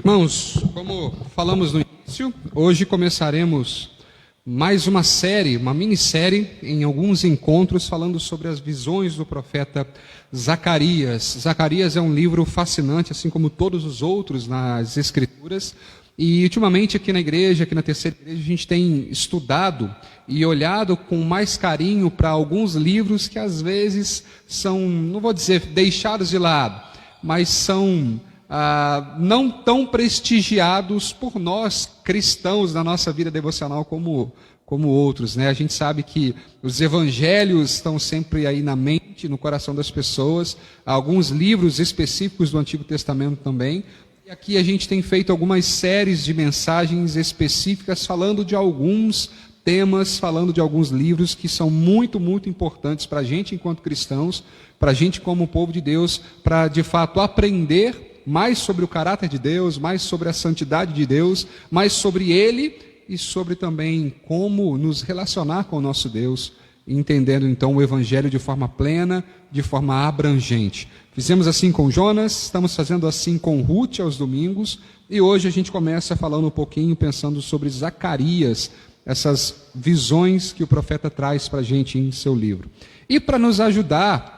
Irmãos, como falamos no início, hoje começaremos mais uma série, uma minissérie, em alguns encontros, falando sobre as visões do profeta Zacarias. Zacarias é um livro fascinante, assim como todos os outros nas Escrituras. E ultimamente aqui na igreja, aqui na terceira igreja, a gente tem estudado e olhado com mais carinho para alguns livros que às vezes são, não vou dizer deixados de lado, mas são não tão prestigiados por nós cristãos na nossa vida devocional como outros, né? A gente sabe que os evangelhos estão sempre aí na mente, no coração das pessoas, alguns livros específicos do Antigo Testamento também. E aqui a gente tem feito algumas séries de mensagens específicas falando de alguns temas, falando de alguns livros que são muito, muito importantes para a gente enquanto cristãos, para a gente como povo de Deus, para de fato aprender mais sobre o caráter de Deus, mais sobre a santidade de Deus, mais sobre Ele e sobre também como nos relacionar com o nosso Deus, entendendo então o Evangelho de forma plena, de forma abrangente. Fizemos assim com Jonas, estamos fazendo assim com Ruth aos domingos, e hoje a gente começa falando um pouquinho, pensando sobre Zacarias, essas visões que o profeta traz para a gente em seu livro. E para nos ajudar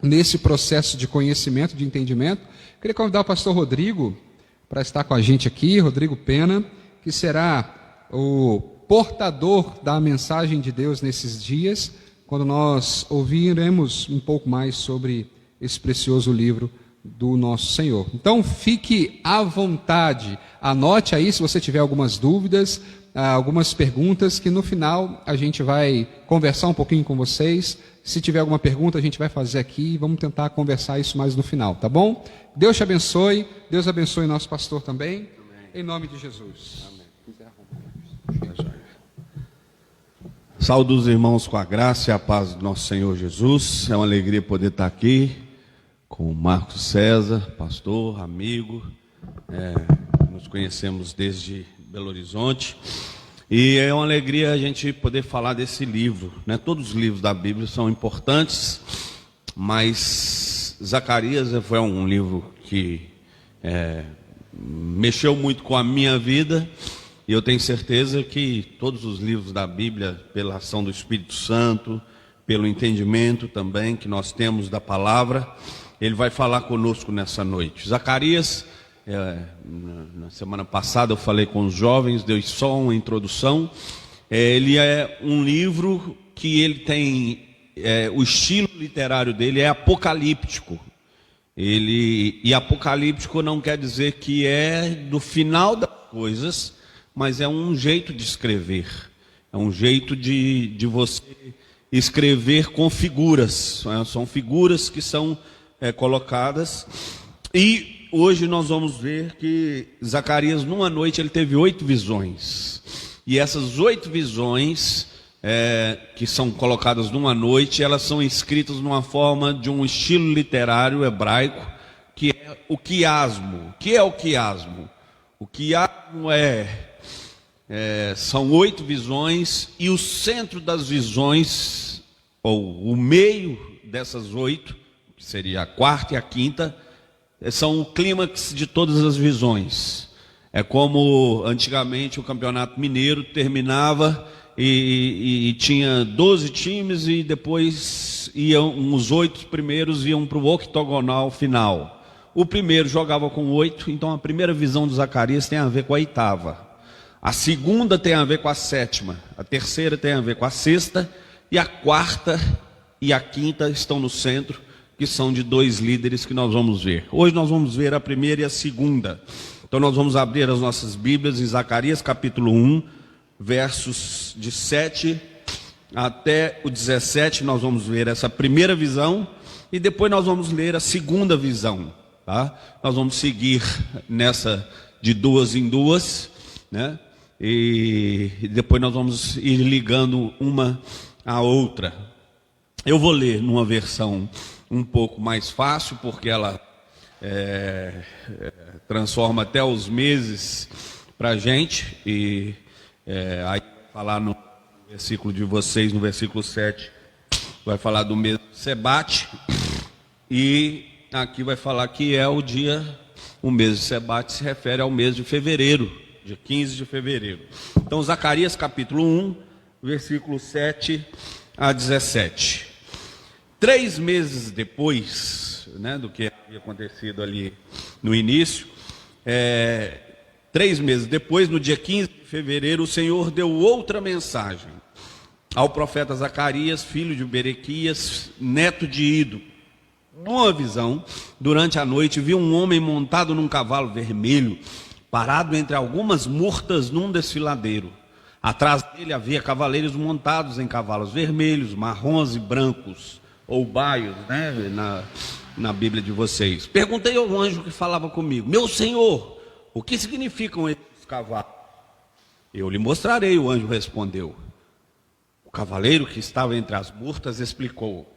nesse processo de conhecimento, de entendimento, queria convidar o pastor Rodrigo para estar com a gente aqui, Rodrigo Pena, que será o portador da mensagem de Deus nesses dias, quando nós ouviremos um pouco mais sobre esse precioso livro do nosso Senhor. Então fique à vontade, anote aí se você tiver algumas dúvidas, algumas perguntas, que no final a gente vai conversar um pouquinho com vocês. Se tiver alguma pergunta, a gente vai fazer aqui e vamos tentar conversar isso mais no final, tá bom? Deus te abençoe, Deus abençoe nosso pastor também, em nome de Jesus. Amém. Saúdo os irmãos com a graça e a paz do nosso Senhor Jesus. É uma alegria poder estar aqui com o Marcos César, pastor, amigo. Nos conhecemos desde Belo Horizonte. E é uma alegria a gente poder falar desse livro, né? Todos os livros da Bíblia são importantes, mas Zacarias foi um livro que mexeu muito com a minha vida, e eu tenho certeza que todos os livros da Bíblia, pela ação do Espírito Santo, pelo entendimento também que nós temos da palavra, ele vai falar conosco nessa noite. Zacarias, na semana passada eu falei com os jovens, dei só uma introdução. Ele é um livro que ele tem, o estilo literário dele é apocalíptico. E apocalíptico não quer dizer que é do final das coisas, mas é um jeito de escrever. É um jeito de você escrever com figuras. São figuras que são colocadas. E hoje nós vamos ver que Zacarias, numa noite, ele teve 8 visões. E essas 8 visões, que são colocadas numa noite, elas são escritas numa forma de um estilo literário hebraico, que é o quiasmo. O que é o quiasmo? O quiasmo são 8 visões, e o centro das visões, ou o meio dessas 8, que seria a quarta e a quinta, são o clímax de todas as visões. É como antigamente o Campeonato Mineiro terminava e tinha 12 times, e depois os 8 primeiros iam para o octogonal final. O primeiro jogava com 8, então a primeira visão de Zacarias tem a ver com a 8ª. A segunda tem a ver com a 7ª. A terceira tem a ver com a 6ª. E a 4ª e a 5ª estão no centro, que são de 2 líderes que nós vamos ver. Hoje nós vamos ver a primeira e a segunda. Então nós vamos abrir as nossas Bíblias em Zacarias capítulo 1, versos de 7 até o 17. Nós vamos ver essa primeira visão e depois nós vamos ler a segunda visão, tá? Nós vamos seguir nessa de 2 em 2, né? E depois nós vamos ir ligando uma à outra. Eu vou ler numa versão um pouco mais fácil, porque ela transforma até os meses para a gente. E aí falar no versículo de vocês, no versículo 7, vai falar do mês de Sebate. E aqui vai falar que é o dia O mês de Sebate se refere ao mês de fevereiro, dia 15 de fevereiro. Então, Zacarias capítulo 1, versículo 7 a 17. 3 meses depois, né, do que havia acontecido ali no início, 3 meses depois, no dia 15 de fevereiro, o Senhor deu outra mensagem ao profeta Zacarias, filho de Berequias, neto de Ido. Numa visão, durante a noite, viu um homem montado num cavalo vermelho, parado entre algumas murtas num desfiladeiro. Atrás dele havia cavaleiros montados em cavalos vermelhos, marrons e brancos, ou baios, né, na Bíblia de vocês. Perguntei ao anjo que falava comigo: meu senhor, o que significam esses cavalos? Eu lhe mostrarei, o anjo respondeu. O cavaleiro que estava entre as murtas explicou: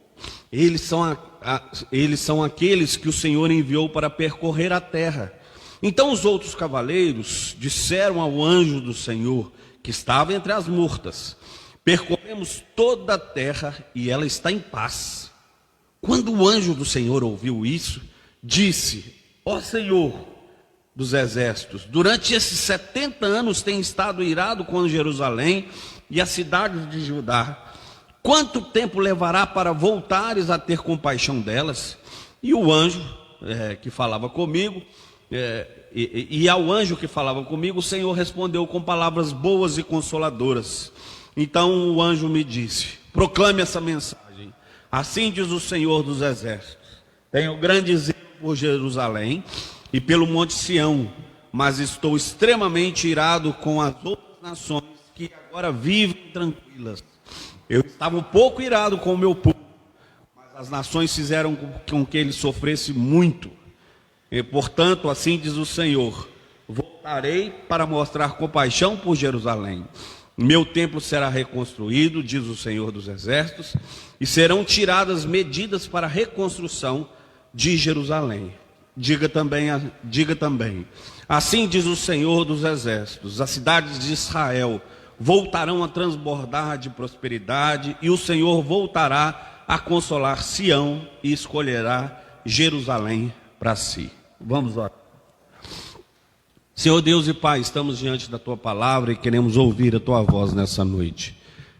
eles são aqueles que o Senhor enviou para percorrer a terra. Então os outros cavaleiros disseram ao anjo do Senhor, que estava entre as murtas: percorremos toda a terra e ela está em paz. Quando o anjo do Senhor ouviu isso, disse: ó Senhor dos exércitos, durante esses 70 anos tem estado irado com Jerusalém e as cidades de Judá. Quanto tempo levará para voltares a ter compaixão delas? E o anjo que falava comigo, ao anjo que falava comigo, o Senhor respondeu com palavras boas e consoladoras. Então o anjo me disse: proclame essa mensagem. Assim diz o Senhor dos exércitos: tenho grande zelo por Jerusalém e pelo monte Sião, mas estou extremamente irado com as outras nações que agora vivem tranquilas. Eu estava um pouco irado com o meu povo, mas as nações fizeram com que ele sofresse muito. E, portanto, assim diz o Senhor: voltarei para mostrar compaixão por Jerusalém. Meu templo será reconstruído, diz o Senhor dos exércitos, e serão tiradas medidas para a reconstrução de Jerusalém. Diga também, assim diz o Senhor dos exércitos: as cidades de Israel voltarão a transbordar de prosperidade, e o Senhor voltará a consolar Sião e escolherá Jerusalém para si. Vamos orar. Senhor Deus e Pai, estamos diante da Tua palavra e queremos ouvir a Tua voz nessa noite.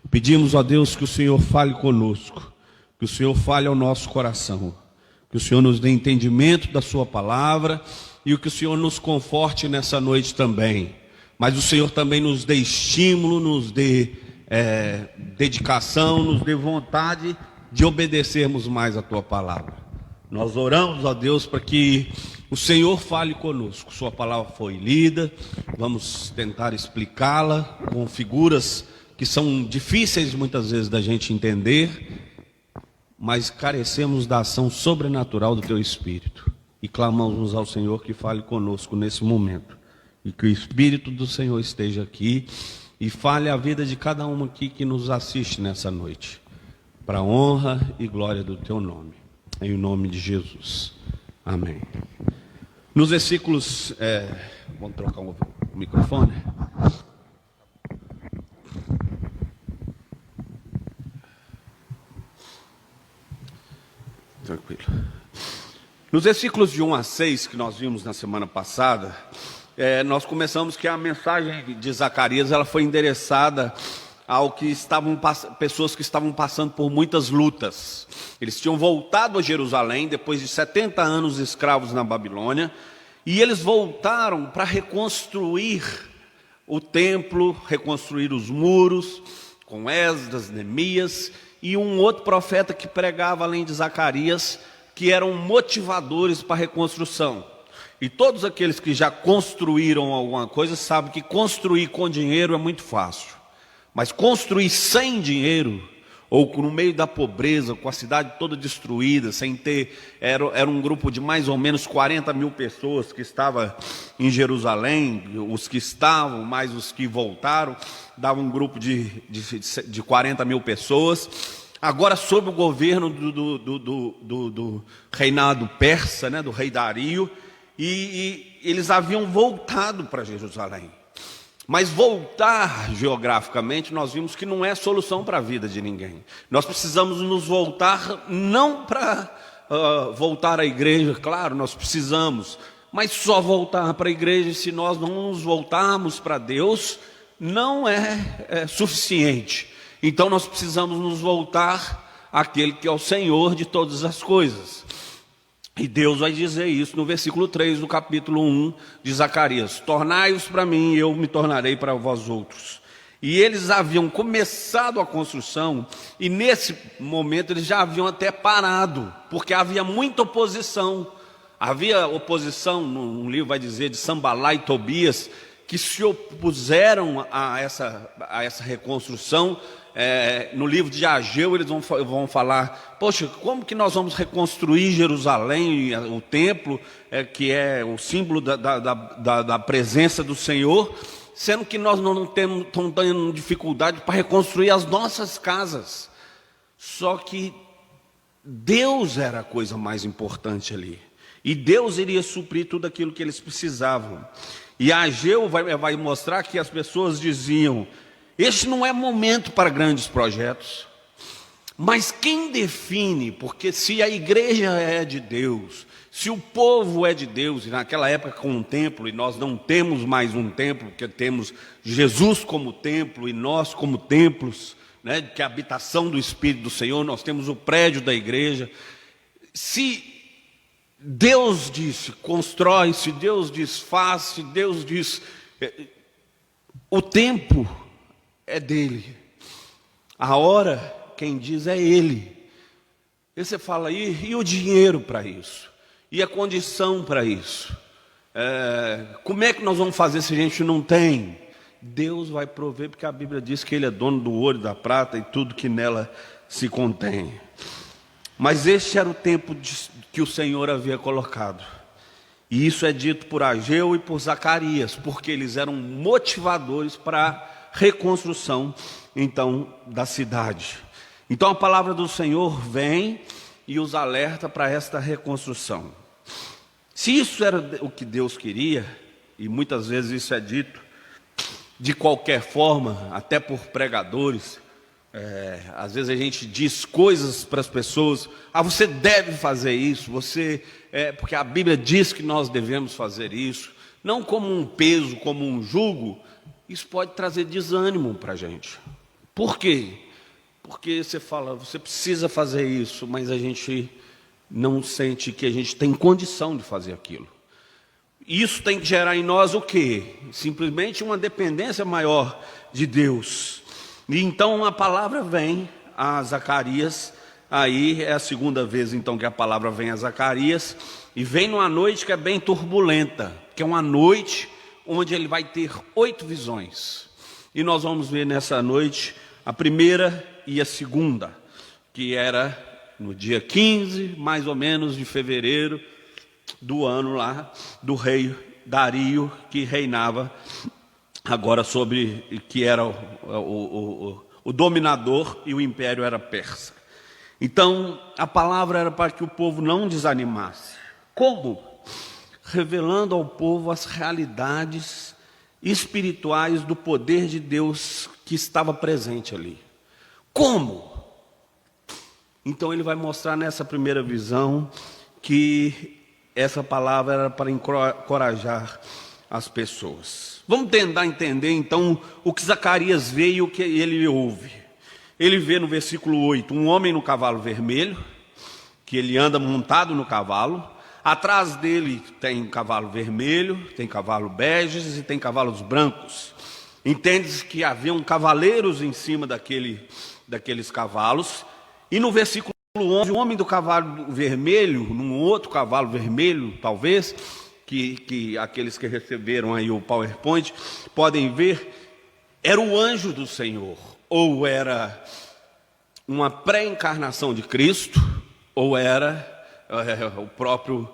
Pedimos, ó Deus, que o Senhor fale conosco, que o Senhor fale ao nosso coração, que o Senhor nos dê entendimento da Sua palavra e que o Senhor nos conforte nessa noite também. Mas o Senhor também nos dê estímulo, nos dê dedicação, nos dê vontade de obedecermos mais a Tua palavra. Nós oramos, ó Deus, para que o Senhor fale conosco. Sua palavra foi lida, vamos tentar explicá-la com figuras que são difíceis muitas vezes da gente entender, mas carecemos da ação sobrenatural do Teu Espírito. E clamamos ao Senhor que fale conosco nesse momento. E que o Espírito do Senhor esteja aqui e fale a vida de cada um aqui que nos assiste nessa noite, para a honra e glória do Teu nome, em nome de Jesus, amém. Nos versículos, vamos trocar o microfone. Tranquilo. Nos versículos de 1 a 6 que nós vimos na semana passada, nós começamos que a mensagem de Zacarias ela foi endereçada ao que pessoas que estavam passando por muitas lutas. Eles tinham voltado a Jerusalém depois de 70 anos escravos na Babilônia, e eles voltaram para reconstruir o templo, reconstruir os muros, com Esdras, Neemias e um outro profeta que pregava além de Zacarias, que eram motivadores para a reconstrução. E todos aqueles que já construíram alguma coisa sabem que construir com dinheiro é muito fácil. Mas construir sem dinheiro, ou no meio da pobreza, com a cidade toda destruída, sem ter... Era um grupo de mais ou menos 40 mil pessoas que estava em Jerusalém, os que estavam, mais os que voltaram, dava um grupo de 40 mil pessoas. Agora, sob o governo do reinado persa, né, do rei Dario, e eles haviam voltado para Jerusalém. Mas voltar geograficamente, nós vimos que não é solução para a vida de ninguém. Nós precisamos nos voltar, não para voltar à igreja, claro, nós precisamos, Mas só voltar para a igreja, se nós não nos voltarmos para Deus, não é suficiente. Então nós precisamos nos voltar àquele que é o Senhor de todas as coisas. E Deus vai dizer isso no versículo 3 do capítulo 1 de Zacarias: tornai-os para mim e eu me tornarei para vós outros. E eles haviam começado a construção, e nesse momento eles já haviam até parado, porque havia muita oposição. Havia oposição, no livro vai dizer, de Sambalá e Tobias, que se opuseram a essa reconstrução. No livro de Ageu eles vão falar: poxa, como que nós vamos reconstruir Jerusalém, o templo, que é o símbolo da presença do Senhor, sendo que nós não estamos tendo dificuldade para reconstruir as nossas casas. Só que Deus era a coisa mais importante ali, e Deus iria suprir tudo aquilo que eles precisavam. E Ageu vai mostrar que as pessoas diziam: este não é momento para grandes projetos. Mas quem define? Porque se a igreja é de Deus, se o povo é de Deus, e naquela época com um templo, e nós não temos mais um templo, porque temos Jesus como templo e nós como templos, né, que é a habitação do Espírito do Senhor, nós temos o prédio da igreja. Se Deus diz constrói, se Deus diz faz, se Deus diz, o tempo é dele, a hora quem diz é ele. E você fala, e o dinheiro para isso? E a condição para isso? Como é que nós vamos fazer se a gente não tem? Deus vai prover, porque a Bíblia diz que ele é dono do ouro e da prata e tudo que nela se contém. Mas este era o tempo que o Senhor havia colocado. E isso é dito por Ageu e por Zacarias, porque eles eram motivadores para a reconstrução, então, da cidade. Então a palavra do Senhor vem e os alerta para esta reconstrução. Se isso era o que Deus queria, e muitas vezes isso é dito de qualquer forma, até por pregadores, às vezes a gente diz coisas para as pessoas: você deve fazer isso, porque a Bíblia diz que nós devemos fazer isso, não como um peso, como um jugo. Isso pode trazer desânimo para a gente. Por quê? Porque você fala, você precisa fazer isso, mas a gente não sente que a gente tem condição de fazer aquilo. Isso tem que gerar em nós o quê? Simplesmente uma dependência maior de Deus. E então a palavra vem a Zacarias. Aí é a segunda vez então que a palavra vem a Zacarias, e vem numa noite que é bem turbulenta, que é uma noite onde ele vai ter 8 visões. E nós vamos ver nessa noite a primeira e a segunda, que era no dia 15, mais ou menos, de fevereiro do ano lá do rei Dario, que reinava agora que era o dominador, e o império era persa. Então a palavra era para que o povo não desanimasse. Como? Revelando ao povo as realidades espirituais do poder de Deus que estava presente ali. Como? Então ele vai mostrar nessa primeira visão que essa palavra era para encorajar as pessoas. Vamos tentar entender então o que Zacarias vê e o que ele ouve. Ele vê no versículo 8 um homem no cavalo vermelho, que ele anda montado no cavalo. Atrás dele tem cavalo vermelho, tem cavalo beges e tem cavalos brancos. Entende-se que haviam cavaleiros em cima daqueles cavalos. E no versículo 11, o homem do cavalo vermelho, num outro cavalo vermelho, talvez, que aqueles que receberam aí o PowerPoint podem ver, era o anjo do Senhor, ou era uma pré-encarnação de Cristo, ou era o próprio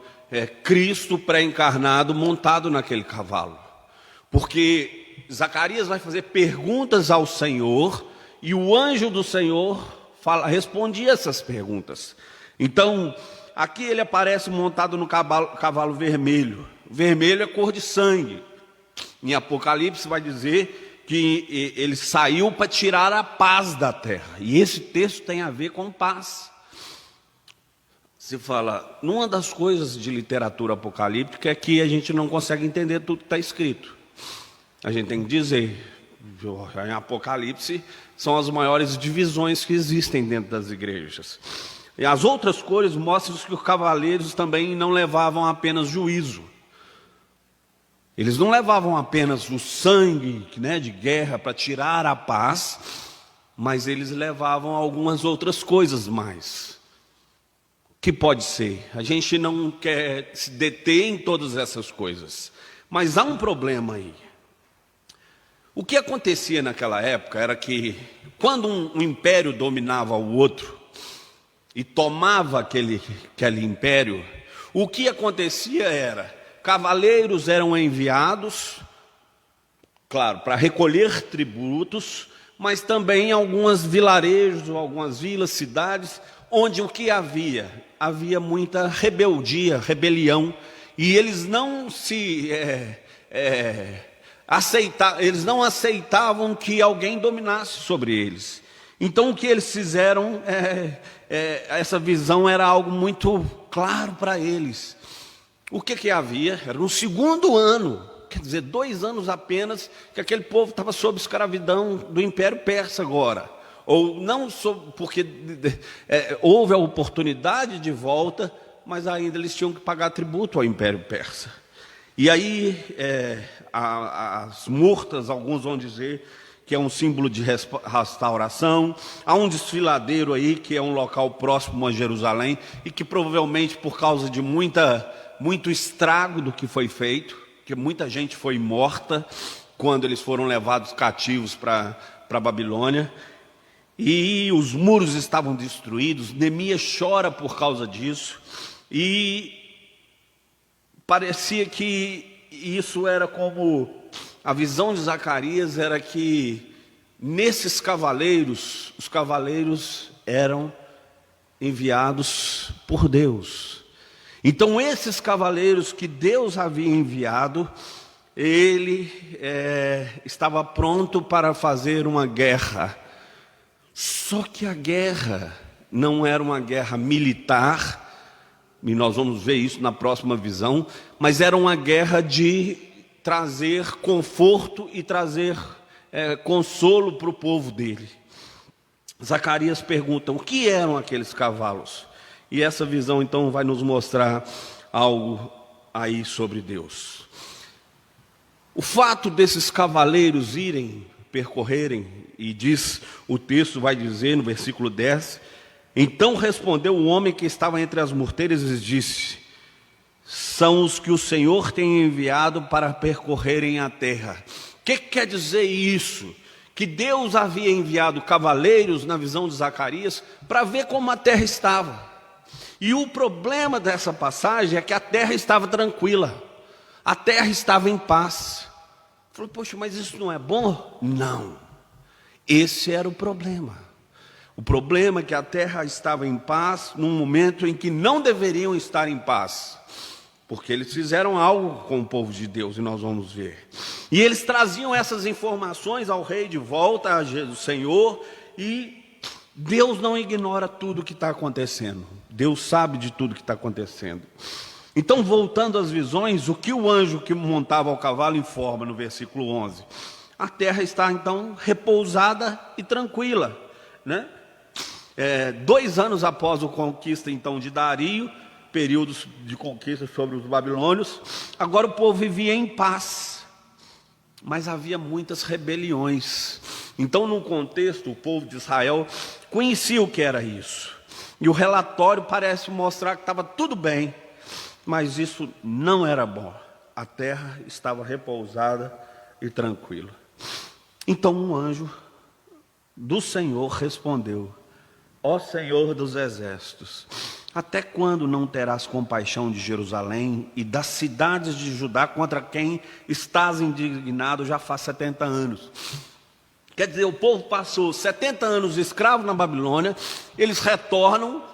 Cristo pré-encarnado montado naquele cavalo. Porque Zacarias vai fazer perguntas ao Senhor, e o anjo do Senhor respondia essas perguntas. Então, aqui ele aparece montado no cavalo vermelho. Vermelho é cor de sangue. Em Apocalipse vai dizer que ele saiu para tirar a paz da terra. E esse texto tem a ver com paz. se fala, uma das coisas de literatura apocalíptica é que a gente não consegue entender tudo que está escrito. A gente tem que dizer, em Apocalipse são as maiores divisões que existem dentro das igrejas. E as outras cores mostram que os cavaleiros também não levavam apenas juízo. Eles não levavam apenas o sangue, né, de guerra para tirar a paz, mas eles levavam algumas outras coisas mais. Que pode ser? A gente não quer se deter em todas essas coisas, mas há um problema aí. O que acontecia naquela época era que, quando um império dominava o outro e tomava aquele império, o que acontecia era, cavaleiros eram enviados, claro, para recolher tributos, mas também em alguns vilarejos, algumas vilas, cidades, onde o que havia? Havia muita rebeldia, rebelião, e eles não se eles não aceitavam que alguém dominasse sobre eles. Então o que eles fizeram, essa visão era algo muito claro para eles. O que havia? Era no segundo ano, quer dizer, 2 anos apenas, que aquele povo estava sob escravidão do Império Persa agora. Ou não porque houve a oportunidade de volta, mas ainda eles tinham que pagar tributo ao Império Persa. E aí, as murtas, alguns vão dizer que é um símbolo de restauração. Há um desfiladeiro aí, que é um local próximo a Jerusalém, e que provavelmente por causa de muito estrago do que foi feito, que muita gente foi morta quando eles foram levados cativos para a Babilônia, e os muros estavam destruídos. Neemias chora por causa disso, e parecia que isso era como a visão de Zacarias, era que nesses cavaleiros, os cavaleiros eram enviados por Deus. Então esses cavaleiros que Deus havia enviado, ele estava pronto para fazer uma guerra. Só que a guerra não era uma guerra militar, e nós vamos ver isso na próxima visão, mas era uma guerra de trazer conforto e trazer consolo para o povo dele. Zacarias pergunta, o que eram aqueles cavalos? E essa visão então vai nos mostrar algo aí sobre Deus. O fato desses cavaleiros percorrerem, e diz, o texto vai dizer no versículo 10, então respondeu o homem que estava entre as murteiras e disse, são os que o Senhor tem enviado para percorrerem a terra. O que quer dizer isso? Que Deus havia enviado cavaleiros, na visão de Zacarias, para ver como a terra estava. E o problema dessa passagem é que a terra estava tranquila, a terra estava em paz. Falou, poxa, mas isso não é bom? Não, esse era o problema. O problema é que a terra estava em paz num momento em que não deveriam estar em paz, porque eles fizeram algo com o povo de Deus, e nós vamos ver. E eles traziam essas informações ao rei de volta, ao Senhor, e Deus não ignora tudo o que está acontecendo. Deus sabe de tudo que está acontecendo. Então, voltando às visões, o que o anjo que montava o cavalo informa no versículo 11? A terra está então repousada e tranquila, né? 2 anos após a conquista então de Dario, períodos de conquista sobre os babilônios, agora o povo vivia em paz, mas havia muitas rebeliões. Então, no contexto, o povo de Israel conhecia o que era isso, e o relatório parece mostrar que estava tudo bem, mas isso não era bom. A terra estava repousada e tranquila. Então um anjo do Senhor respondeu, ó Senhor dos exércitos, até quando não terás compaixão de Jerusalém e das cidades de Judá, contra quem estás indignado já faz 70 anos? Quer dizer, o povo passou 70 anos escravo na Babilônia, eles retornam,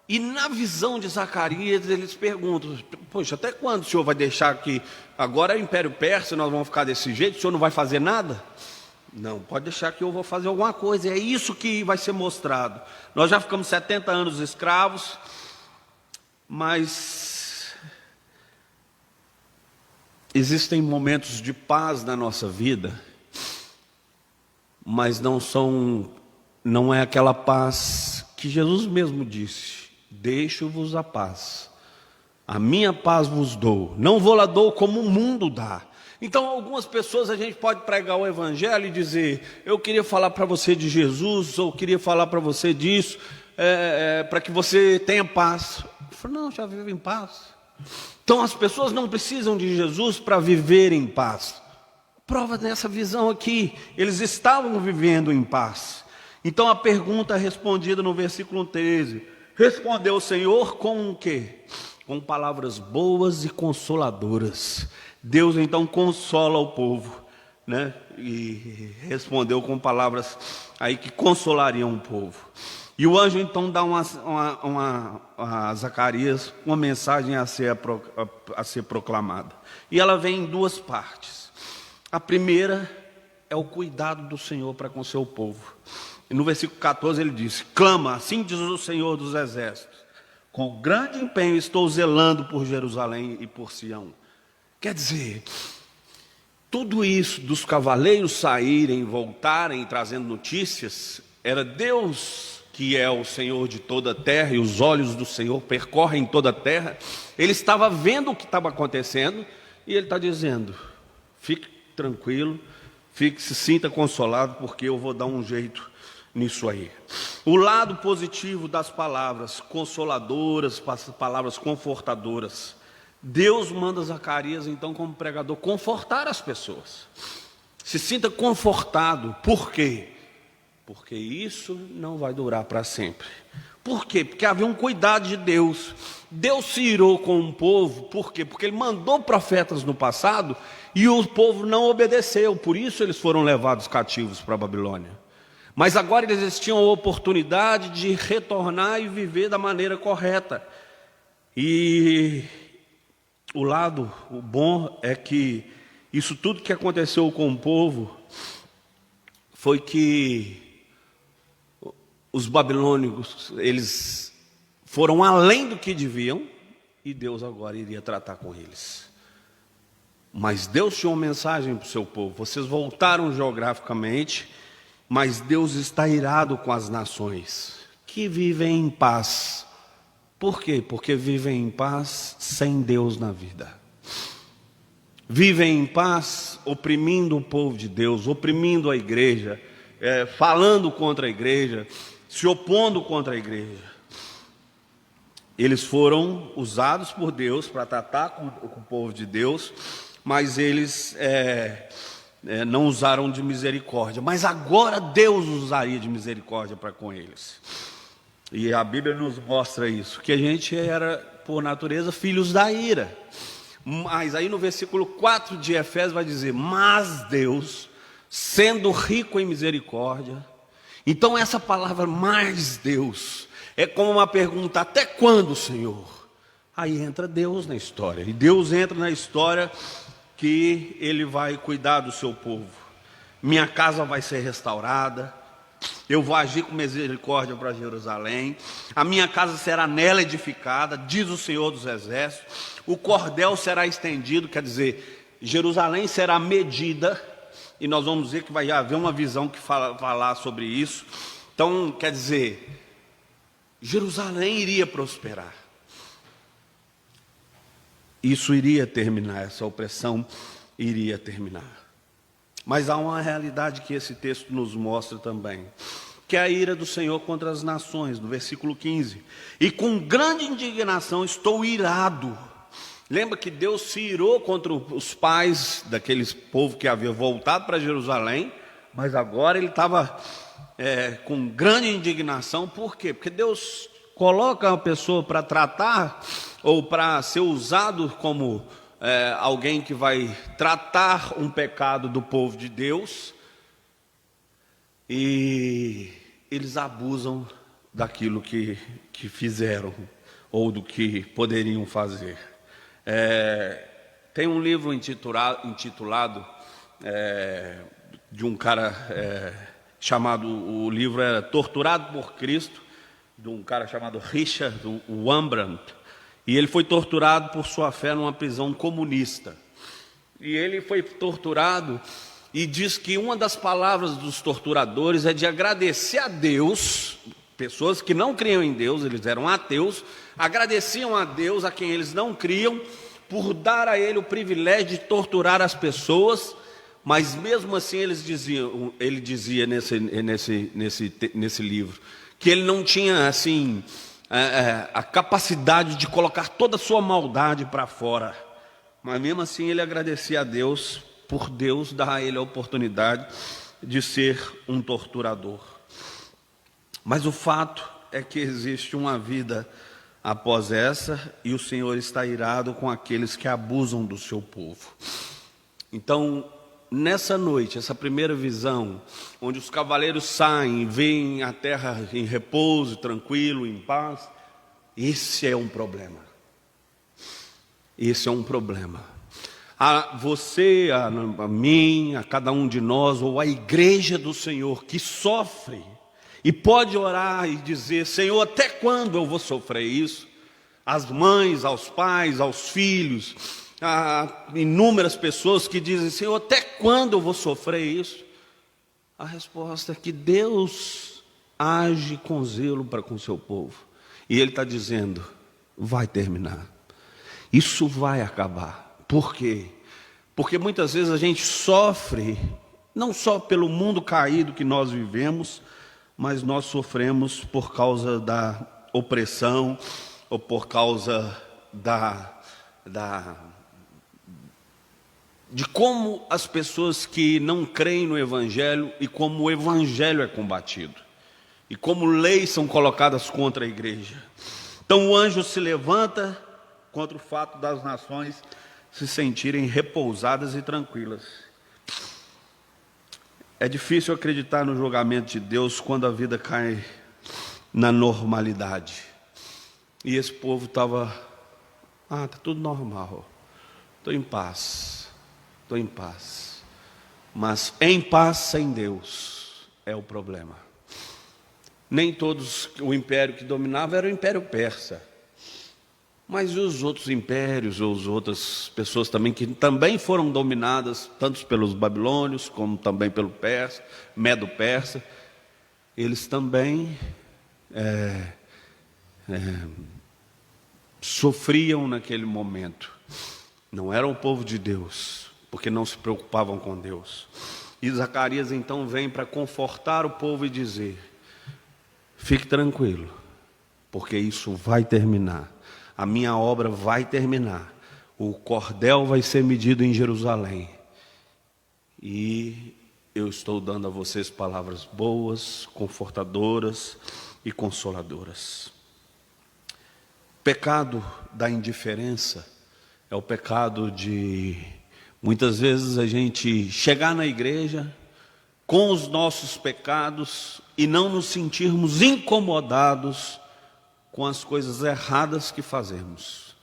e na visão de Zacarias eles perguntam, poxa, até quando o senhor vai deixar que agora é o Império Persa, nós vamos ficar desse jeito, o senhor não vai fazer nada? Não, pode deixar que eu vou fazer alguma coisa, é isso que vai ser mostrado. Nós já ficamos 70 anos escravos, Mas existem momentos de paz na nossa vida, mas não é aquela paz que Jesus mesmo disse: deixo-vos a paz, a minha paz vos dou, não vou lá dou como o mundo dá. Então, algumas pessoas, a gente pode pregar o evangelho e dizer: eu queria falar para você de Jesus, ou queria falar para você disso, para que você tenha paz. Eu falo: não, já vivo em paz. Então, as pessoas não precisam de Jesus para viver em paz. Prova dessa visão aqui, eles estavam vivendo em paz. Então, a pergunta respondida no versículo 13: respondeu o Senhor com o quê? Com palavras boas e consoladoras. Deus então consola o povo, né? E respondeu com palavras aí que consolariam o povo. E o anjo então dá a Zacarias uma mensagem a ser proclamada. E ela vem em duas partes. A primeira é o cuidado do Senhor para com seu povo. E no versículo 14 ele diz: clama, assim diz o Senhor dos Exércitos, com grande empenho estou zelando por Jerusalém e por Sião. Quer dizer, tudo isso dos cavaleiros saírem, voltarem, trazendo notícias, era Deus, que é o Senhor de toda a terra, e os olhos do Senhor percorrem toda a terra. Ele estava vendo o que estava acontecendo, e ele está dizendo: fique tranquilo, se sinta consolado, porque eu vou dar um jeito nisso aí. O lado positivo das palavras consoladoras, palavras confortadoras. Deus manda Zacarias, então, como pregador, confortar as pessoas. Se sinta confortado. Por quê? Porque isso não vai durar para sempre. Por quê? Porque havia um cuidado de Deus. Deus se irou com um povo. Por quê? Porque Ele mandou profetas no passado e o povo não obedeceu. Por isso eles foram levados cativos para a Babilônia. Mas agora eles tinham a oportunidade de retornar e viver da maneira correta. E o bom é que isso tudo que aconteceu com o povo foi que os babilônicos, eles foram além do que deviam, e Deus agora iria tratar com eles. Mas Deus tinha uma mensagem para o seu povo: vocês voltaram geograficamente, mas Deus está irado com as nações que vivem em paz. Por quê? Porque vivem em paz sem Deus na vida. Vivem em paz oprimindo o povo de Deus, oprimindo a igreja, falando contra a igreja, se opondo contra a igreja. Eles foram usados por Deus para tratar com o povo de Deus, mas eles não usaram de misericórdia. Mas agora Deus usaria de misericórdia para com eles. E a Bíblia nos mostra isso, que a gente era, por natureza, filhos da ira. Mas aí no versículo 4 de Efésios vai dizer: mas Deus, sendo rico em misericórdia. Então essa palavra "mais Deus" é como uma pergunta: até quando, Senhor? Aí entra Deus na história. E Deus entra na história que Ele vai cuidar do seu povo. Minha casa vai ser restaurada. Eu vou agir com misericórdia para Jerusalém. A minha casa será nela edificada, diz o Senhor dos Exércitos. O cordel será estendido, quer dizer, Jerusalém será medida. E nós vamos ver que vai haver uma visão que falar sobre isso. Então, quer dizer, Jerusalém iria prosperar. Isso iria terminar, essa opressão iria terminar. Mas há uma realidade que esse texto nos mostra também, que é a ira do Senhor contra as nações, no versículo 15. E com grande indignação estou irado. Lembra que Deus se irou contra os pais daqueles povo que havia voltado para Jerusalém, mas agora ele estava com grande indignação. Por quê? Porque Deus coloca uma pessoa para tratar, ou para ser usado como alguém que vai tratar um pecado do povo de Deus, e eles abusam daquilo que fizeram, ou do que poderiam fazer. Tem um livro intitulado de um cara chamado, o livro é Torturado por Cristo, de um cara chamado Richard Wurmbrand. E ele foi torturado por sua fé numa prisão comunista. E ele foi torturado e diz que uma das palavras dos torturadores é de agradecer a Deus. Pessoas que não criam em Deus, eles eram ateus, agradeciam a Deus, a quem eles não criam, por dar a ele o privilégio de torturar as pessoas. Mas mesmo assim ele dizia nesse livro que ele não tinha assim a capacidade de colocar toda a sua maldade para fora. Mas mesmo assim ele agradecia a Deus por Deus dar a ele a oportunidade de ser um torturador. Mas o fato é que existe uma vida após essa, e o Senhor está irado com aqueles que abusam do seu povo. Então, nessa noite, essa primeira visão, onde os cavaleiros saem e veem a terra em repouso, tranquilo, em paz, esse é um problema. Esse é um problema. A você, a mim, a cada um de nós, ou a igreja do Senhor que sofre, e pode orar e dizer: Senhor, até quando eu vou sofrer isso? As mães, aos pais, aos filhos, a inúmeras pessoas que dizem: Senhor, até quando eu vou sofrer isso? A resposta é que Deus age com zelo para com o seu povo. E Ele está dizendo: vai terminar. Isso vai acabar. Por quê? Porque muitas vezes a gente sofre, não só pelo mundo caído que nós vivemos, mas nós sofremos por causa da opressão, ou por causa de como as pessoas que não creem no Evangelho e como o Evangelho é combatido, e como leis são colocadas contra a igreja. Então o anjo se levanta contra o fato das nações se sentirem repousadas e tranquilas. É difícil acreditar no julgamento de Deus quando a vida cai na normalidade. E esse povo estava, está tudo normal, estou em paz, Mas em paz sem Deus é o problema. Nem todos, o império que dominava era o Império Persa. Mas e os outros impérios, ou as outras pessoas também, que também foram dominadas, tanto pelos babilônios, como também pelo persa, Medo-Persa, eles também sofriam naquele momento. Não eram o povo de Deus, porque não se preocupavam com Deus. E Zacarias então vem para confortar o povo e dizer: fique tranquilo, porque isso vai terminar. A minha obra vai terminar. O cordel vai ser medido em Jerusalém. E eu estou dando a vocês palavras boas, confortadoras e consoladoras. O pecado da indiferença é o pecado de, muitas vezes, a gente chegar na igreja com os nossos pecados e não nos sentirmos incomodados com as coisas erradas que fazemos.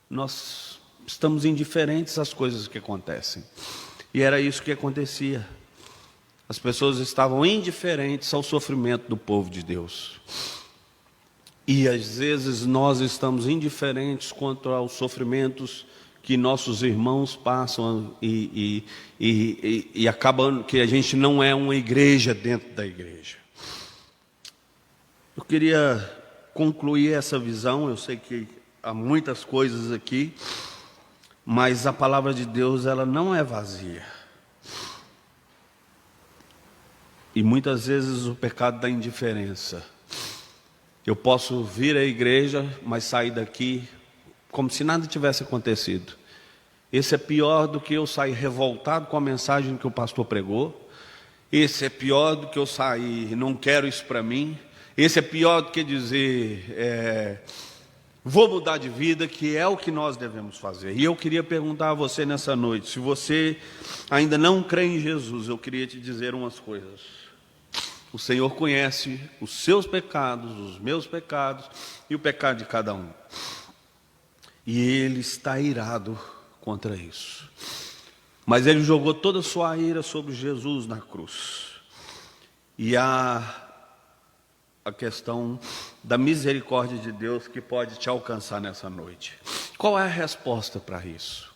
Nós estamos indiferentes às coisas que acontecem. E era isso que acontecia. As pessoas estavam indiferentes ao sofrimento do povo de Deus. E às vezes nós estamos indiferentes quanto aos sofrimentos que nossos irmãos passam e acabam que a gente não é uma igreja dentro da igreja. Eu queria concluir essa visão. Eu sei que há muitas coisas aqui, mas a palavra de Deus, ela não é vazia. E muitas vezes o pecado da indiferença. Eu posso vir à igreja, mas sair daqui como se nada tivesse acontecido. Esse é pior do que eu sair revoltado com a mensagem que o pastor pregou. Esse é pior do que eu sair, não quero isso para mim. Esse é pior do que dizer, vou mudar de vida, que é o que nós devemos fazer. E eu queria perguntar a você nessa noite, se você ainda não crê em Jesus, eu queria te dizer umas coisas. O Senhor conhece os seus pecados, os meus pecados e o pecado de cada um. E Ele está irado contra isso. Mas Ele jogou toda a sua ira sobre Jesus na cruz. E a a questão da misericórdia de Deus que pode te alcançar nessa noite. Qual é a resposta para isso?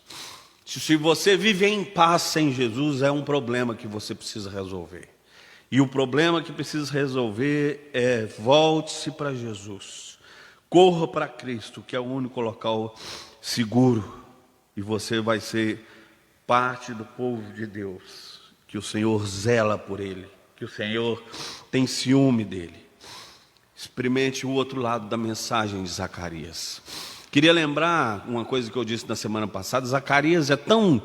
Se você viver em paz sem Jesus, é um problema que você precisa resolver. E o problema que precisa resolver é: volte-se para Jesus. Corra para Cristo, que é o único local seguro. E você vai ser parte do povo de Deus, que o Senhor zela por ele, que o Senhor tem ciúme dele. Experimente o outro lado da mensagem de Zacarias. Queria lembrar uma coisa que eu disse na semana passada. Zacarias é tão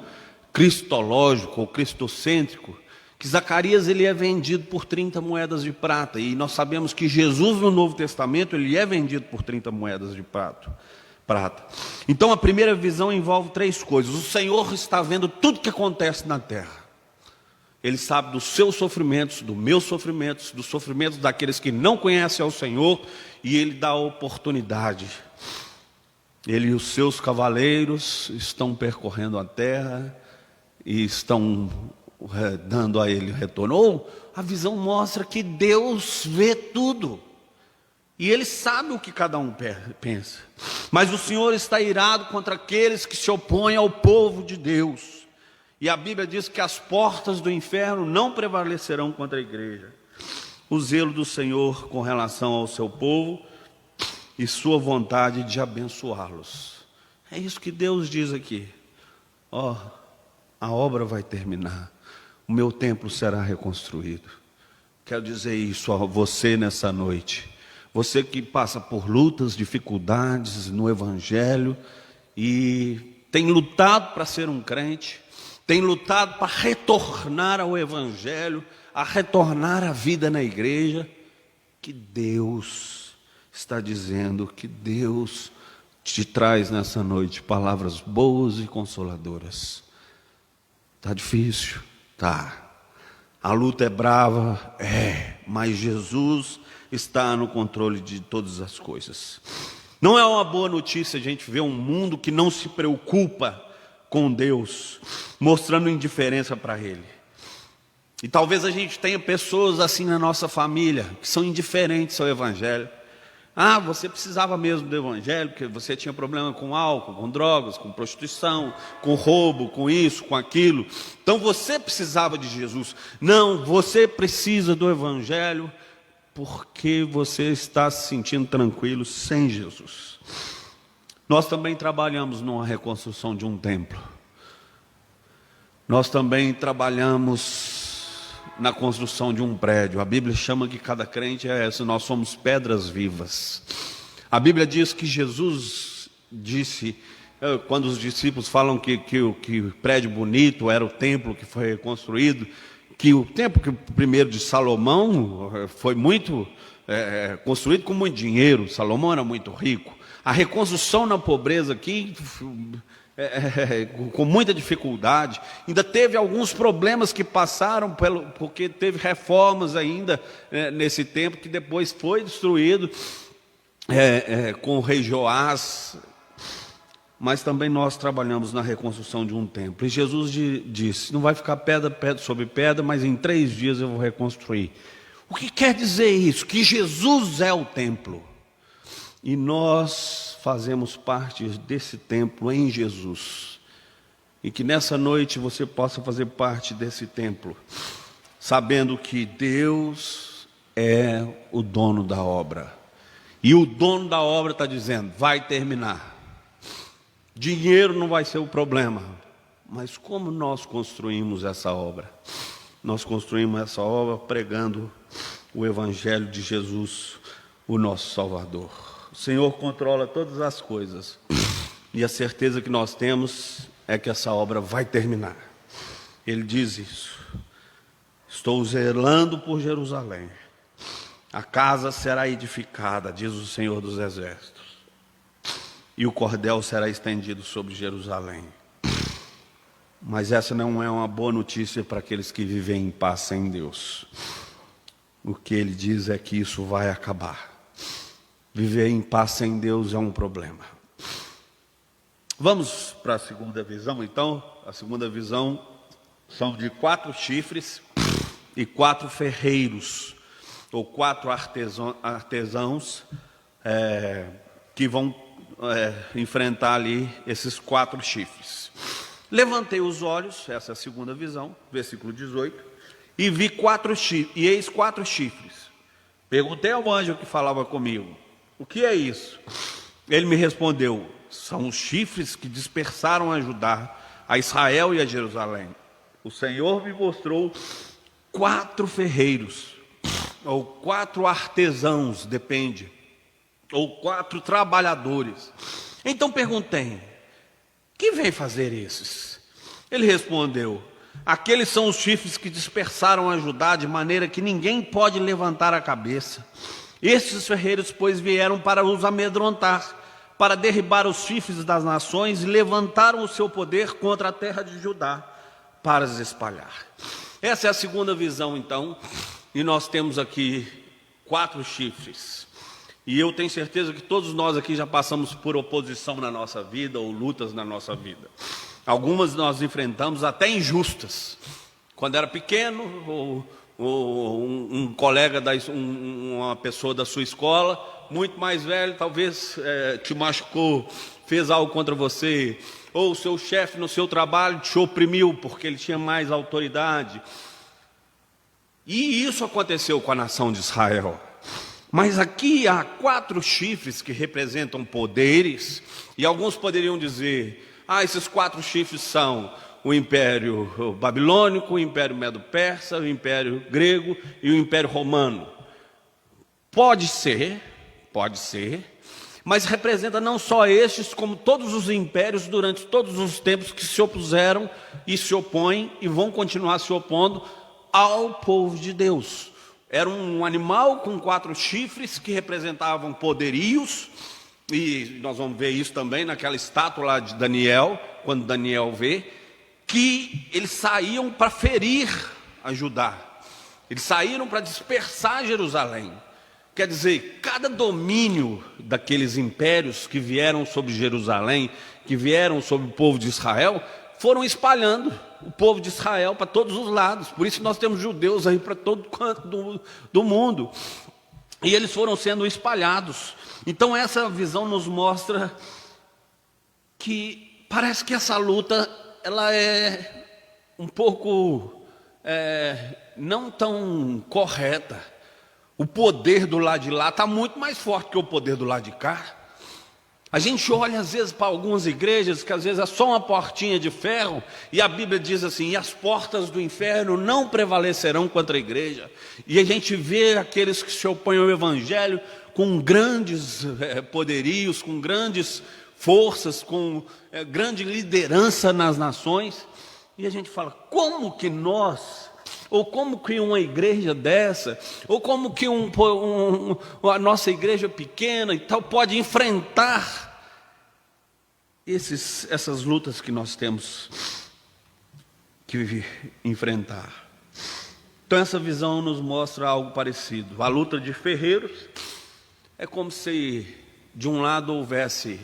cristológico ou cristocêntrico que Zacarias ele é vendido por 30 moedas de prata. E nós sabemos que Jesus no Novo Testamento ele é vendido por 30 moedas de prata. Então a primeira visão envolve 3 coisas. O Senhor está vendo tudo que acontece na terra. Ele sabe dos seus sofrimentos, dos meus sofrimentos, dos sofrimentos daqueles que não conhecem ao Senhor, e Ele dá a oportunidade. Ele e os seus cavaleiros estão percorrendo a terra e estão dando a Ele retorno. Ou a visão mostra que Deus vê tudo. E Ele sabe o que cada um pensa. Mas o Senhor está irado contra aqueles que se opõem ao povo de Deus. E a Bíblia diz que as portas do inferno não prevalecerão contra a igreja. O zelo do Senhor com relação ao seu povo e sua vontade de abençoá-los. É isso que Deus diz aqui. A obra vai terminar. O meu templo será reconstruído. Quero dizer isso a você nessa noite. Você que passa por lutas, dificuldades no Evangelho e tem lutado para ser um crente, tem lutado para retornar ao Evangelho, a retornar à vida na igreja, que Deus está dizendo, que Deus te traz nessa noite palavras boas e consoladoras. Está difícil? Tá. A luta é brava? É. Mas Jesus está no controle de todas as coisas. Não é uma boa notícia a gente ver um mundo que não se preocupa com Deus, mostrando indiferença para Ele. E talvez a gente tenha pessoas assim na nossa família, que são indiferentes ao Evangelho. Você precisava mesmo do Evangelho, porque você tinha problema com álcool, com drogas, com prostituição, com roubo, com isso, com aquilo. Então você precisava de Jesus. Não, você precisa do Evangelho, porque você está se sentindo tranquilo sem Jesus. Nós também trabalhamos numa reconstrução de um templo. Nós também trabalhamos na construção de um prédio. A Bíblia chama que cada crente é essa. Nós somos pedras vivas. A Bíblia diz que Jesus disse, quando os discípulos falam que o prédio bonito era o templo que foi reconstruído, que o templo primeiro de Salomão foi muito construído com muito dinheiro. Salomão era muito rico. A reconstrução na pobreza aqui, com muita dificuldade. Ainda teve alguns problemas que passaram, porque teve reformas ainda nesse tempo, que depois foi destruído com o rei Joás. Mas também nós trabalhamos na reconstrução de um templo. E Jesus disse, não vai ficar pedra sobre pedra, mas em 3 dias eu vou reconstruir. O que quer dizer isso? Que Jesus é o templo. E nós fazemos parte desse templo em Jesus. E que nessa noite você possa fazer parte desse templo, sabendo que Deus é o dono da obra. E o dono da obra está dizendo, vai terminar. Dinheiro não vai ser o problema, mas como nós construímos essa obra? Nós construímos essa obra pregando o Evangelho de Jesus, o nosso Salvador. O Senhor controla todas as coisas, e a certeza que nós temos é que essa obra vai terminar. Ele diz isso: estou zelando por Jerusalém, a casa será edificada, diz o Senhor dos Exércitos, e o cordel será estendido sobre Jerusalém. Mas essa não é uma boa notícia para aqueles que vivem em paz sem Deus. O que ele diz é que isso vai acabar. Viver em paz sem Deus é um problema. Vamos para a segunda visão, então. A segunda visão são de 4 chifres e 4 ferreiros. ou 4 artesãos que vão enfrentar ali esses 4 chifres. Levantei os olhos, essa é a segunda visão, versículo 18, e vi 4 chifres, e eis 4 chifres. Perguntei ao anjo que falava comigo: o que é isso? Ele me respondeu: são os chifres que dispersaram a Judá, a Israel e a Jerusalém. O Senhor me mostrou 4 ferreiros, ou 4 artesãos, depende, ou 4 trabalhadores. Então perguntei: que vem fazer esses? Ele respondeu: aqueles são os chifres que dispersaram a Judá, de maneira que ninguém pode levantar a cabeça. Estes ferreiros, pois, vieram para os amedrontar, para derribar os chifres das nações, e levantaram o seu poder contra a terra de Judá, para os espalhar. Essa é a segunda visão, então, e nós temos aqui 4 chifres. E eu tenho certeza que todos nós aqui já passamos por oposição na nossa vida, ou lutas na nossa vida. Algumas nós enfrentamos até injustas. Quando era pequeno, ou um colega, uma pessoa da sua escola, muito mais velho, talvez te machucou, fez algo contra você, ou o seu chefe no seu trabalho te oprimiu porque ele tinha mais autoridade. E isso aconteceu com a nação de Israel. Mas aqui há 4 chifres que representam poderes, e alguns poderiam dizer: esses 4 chifres são o Império Babilônico, o Império Medo-Persa, o Império Grego e o Império Romano. Pode ser, mas representa não só estes, como todos os impérios durante todos os tempos que se opuseram e se opõem e vão continuar se opondo ao povo de Deus. Era um animal com 4 chifres que representavam poderios, e nós vamos ver isso também naquela estátua lá de Daniel, quando Daniel vê, que eles saíam para ferir a Judá, eles saíram para dispersar Jerusalém. Quer dizer, cada domínio daqueles impérios que vieram sobre Jerusalém, que vieram sobre o povo de Israel, foram espalhando o povo de Israel para todos os lados. Por isso nós temos judeus aí para todo canto do mundo. E eles foram sendo espalhados. Então essa visão nos mostra que parece que essa luta ela é um pouco não tão correta. O poder do lado de lá está muito mais forte que o poder do lado de cá. A gente olha às vezes para algumas igrejas que às vezes é só uma portinha de ferro, e a Bíblia diz assim: e as portas do inferno não prevalecerão contra a igreja. E a gente vê aqueles que se opõem ao evangelho com grandes poderios, com grandes forças, com grande liderança nas nações, e a gente fala: como que nós, ou como que uma igreja dessa, ou como que a nossa igreja pequena e tal pode enfrentar essas lutas que nós temos que enfrentar? Então essa visão nos mostra algo parecido. A luta de ferreiros é como se de um lado houvesse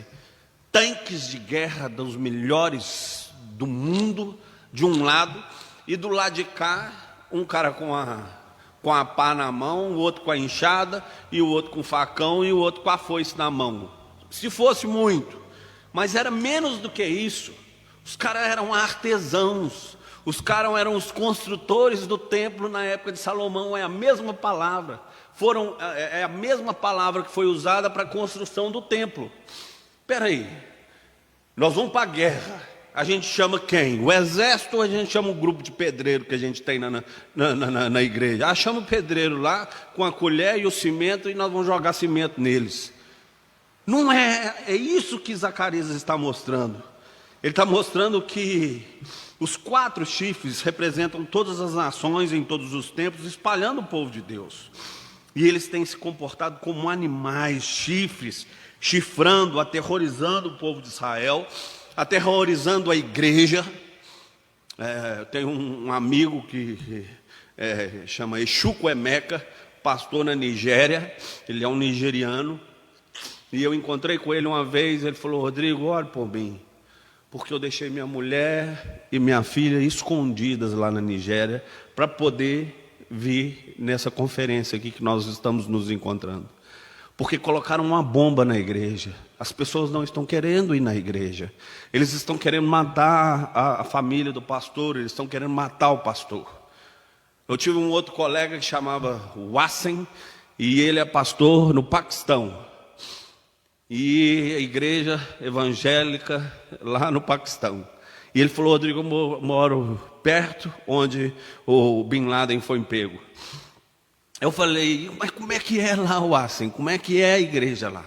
tanques de guerra dos melhores do mundo, de um lado, e do lado de cá um cara com a pá na mão, o outro com a enxada, e o outro com o facão, e o outro com a foice na mão. Se fosse muito, mas era menos do que isso. Os caras eram artesãos, os caras eram os construtores do templo na época de Salomão. É a mesma palavra, é a mesma palavra que foi usada para a construção do templo. Espera aí, nós vamos para a guerra. A gente chama quem? O exército, ou a gente chama o grupo de pedreiro que a gente tem na igreja? Chama o pedreiro lá com a colher e o cimento, e nós vamos jogar cimento neles. Não é isso que Zacarias está mostrando. Ele está mostrando que os 4 chifres representam todas as nações em todos os tempos, espalhando o povo de Deus. E eles têm se comportado como animais, chifres, chifrando, aterrorizando o povo de Israel, aterrorizando a igreja. Tem um amigo que chama Exuco Emeka, pastor na Nigéria. Ele é um nigeriano, e eu encontrei com ele uma vez. Ele falou: Rodrigo, ore por mim, porque eu deixei minha mulher e minha filha escondidas lá na Nigéria para poder vir nessa conferência aqui que nós estamos nos encontrando. Porque colocaram uma bomba na igreja. As pessoas não estão querendo ir na igreja. Eles estão querendo matar a família do pastor, eles estão querendo matar o pastor. Eu tive um outro colega que chamava Wassen, e ele é pastor no Paquistão. E a igreja evangélica lá no Paquistão. E ele falou: Rodrigo, eu moro perto onde o Bin Laden foi pego. Eu falei: mas como é que é lá, Wassen? Como é que é a igreja lá?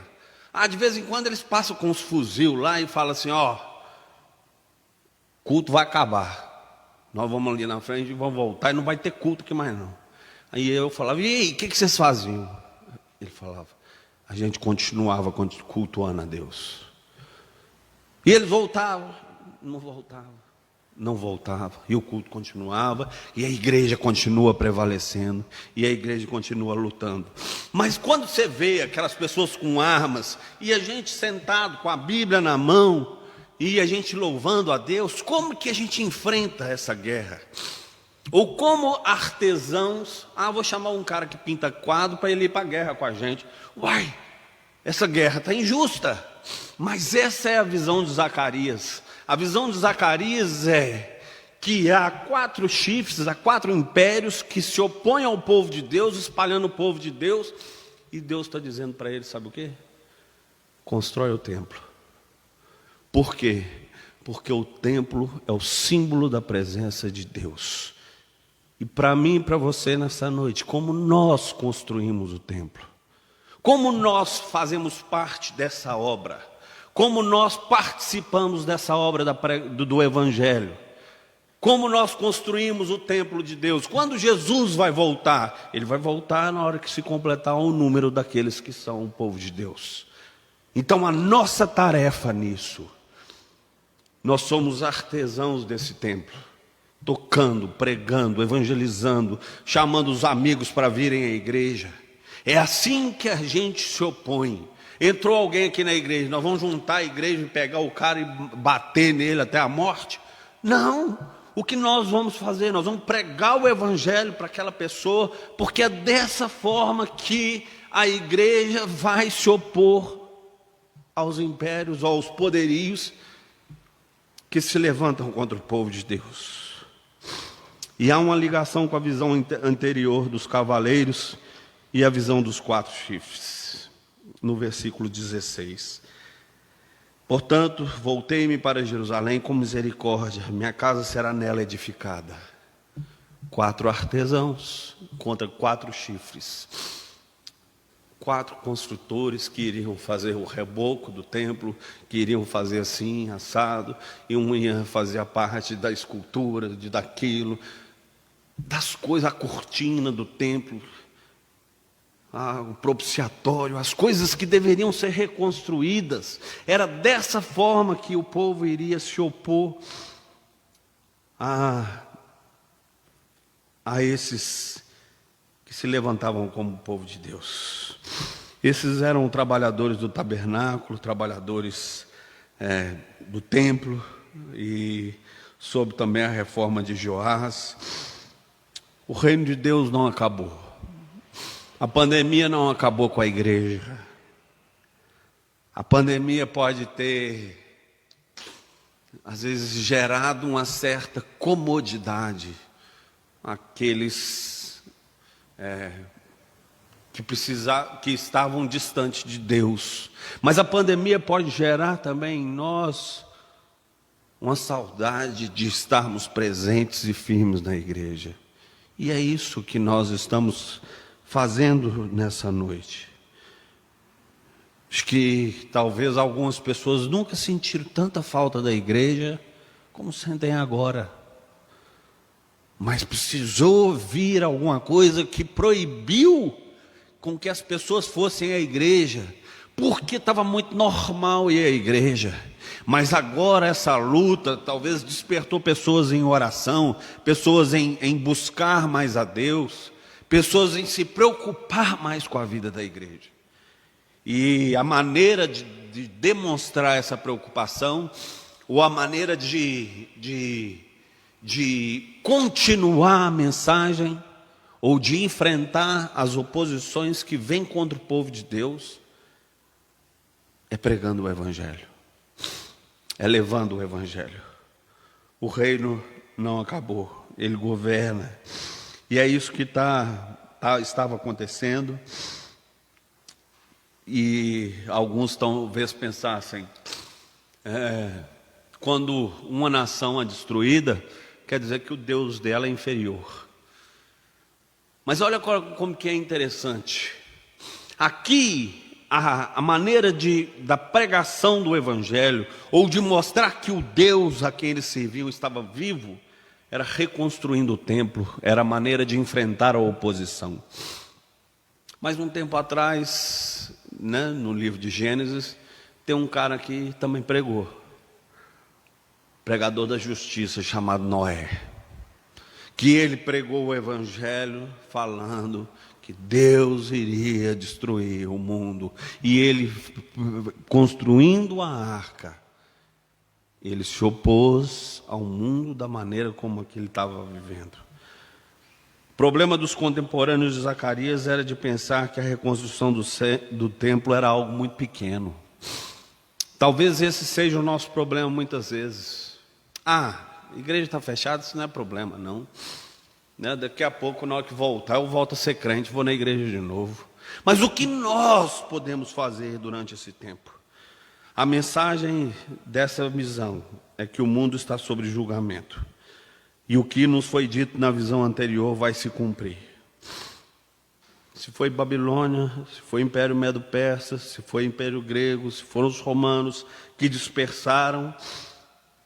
De vez em quando eles passam com os fuzil lá e falam assim: culto vai acabar. Nós vamos ali na frente e vamos voltar e não vai ter culto aqui mais não. Aí eu falava: e aí, o que vocês faziam? Ele falava: a gente continuava cultuando a Deus. E eles voltavam, não voltava, e o culto continuava, e a igreja continua prevalecendo, e a igreja continua lutando. Mas quando você vê aquelas pessoas com armas, e a gente sentado com a Bíblia na mão, e a gente louvando a Deus, como que a gente enfrenta essa guerra? Ou como artesãos, vou chamar um cara que pinta quadro para ele ir para a guerra com a gente. Uai, essa guerra está injusta. Mas essa é a visão de Zacarias. A visão de Zacarias é que há 4 chifres, há 4 impérios que se opõem ao povo de Deus, espalhando o povo de Deus. E Deus está dizendo para ele, sabe o quê? Constrói o templo. Por quê? Porque o templo é o símbolo da presença de Deus. E para mim e para você nessa noite, como nós construímos o templo? Como nós fazemos parte dessa obra? Como nós participamos dessa obra do Evangelho? Como nós construímos o templo de Deus? Quando Jesus vai voltar? Ele vai voltar na hora que se completar o número daqueles que são o povo de Deus. Então a nossa tarefa nisso, nós somos artesãos desse templo. Tocando, pregando, evangelizando, chamando os amigos para virem à igreja. É assim que a gente se opõe. Entrou alguém aqui na igreja, nós vamos juntar a igreja e pegar o cara e bater nele até a morte? Não, o que nós vamos fazer? Nós vamos pregar o evangelho para aquela pessoa, porque é dessa forma que a igreja vai se opor aos impérios, aos poderios que se levantam contra o povo de Deus. E há uma ligação com a visão anterior dos cavaleiros e a visão dos 4 chifres, no versículo 16. Portanto, voltei-me para Jerusalém com misericórdia, minha casa será nela edificada. 4 artesãos contra 4 chifres. 4 construtores que iriam fazer o reboco do templo, que iriam fazer assim, assado, e um ia fazer a parte da escultura, daquilo, das coisas, a cortina do templo, o propiciatório, as coisas que deveriam ser reconstruídas. Era dessa forma que o povo iria se opor a esses que se levantavam como povo de Deus. Esses eram trabalhadores do tabernáculo, trabalhadores do templo, e sob também a reforma de Joás. O reino de Deus não acabou. A pandemia não acabou com a igreja. A pandemia pode ter, às vezes, gerado uma certa comodidade àqueles que estavam distantes de Deus. Mas a pandemia pode gerar também em nós uma saudade de estarmos presentes e firmes na igreja. E é isso que nós estamos fazendo nessa noite. Acho que talvez algumas pessoas nunca sentiram tanta falta da igreja como sentem agora. Mas precisou vir alguma coisa que proibiu com que as pessoas fossem à igreja, porque estava muito normal ir à igreja. Mas agora essa luta talvez despertou pessoas em oração, pessoas em buscar mais a Deus, pessoas em se preocupar mais com a vida da igreja. E a maneira de demonstrar essa preocupação, ou a maneira de continuar a mensagem, ou de enfrentar as oposições que vêm contra o povo de Deus, é pregando o Evangelho, é levando o Evangelho. O reino não acabou, ele governa, e é isso que estava acontecendo. E alguns talvez pensassem, quando uma nação é destruída, quer dizer que o Deus dela é inferior. Mas olha como que é interessante. Aqui, a maneira da pregação do Evangelho, ou de mostrar que o Deus a quem eles serviam estava vivo, era reconstruindo o templo, era a maneira de enfrentar a oposição. Mas um tempo atrás, no livro de Gênesis, tem um cara que também pregou, pregador da justiça, chamado Noé, que ele pregou o Evangelho falando que Deus iria destruir o mundo, e ele, construindo a arca, ele se opôs ao mundo da maneira como que ele estava vivendo. O problema dos contemporâneos de Zacarias era de pensar que a reconstrução do templo era algo muito pequeno. Talvez esse seja o nosso problema muitas vezes. A igreja está fechada, isso não é problema, não. Daqui a pouco, na hora que voltar, eu volto a ser crente, vou na igreja de novo. Mas o que nós podemos fazer durante esse tempo? A mensagem dessa visão é que o mundo está sob julgamento. E o que nos foi dito na visão anterior vai se cumprir. Se foi Babilônia, se foi Império Medo-Persa, se foi Império Grego, se foram os romanos que dispersaram,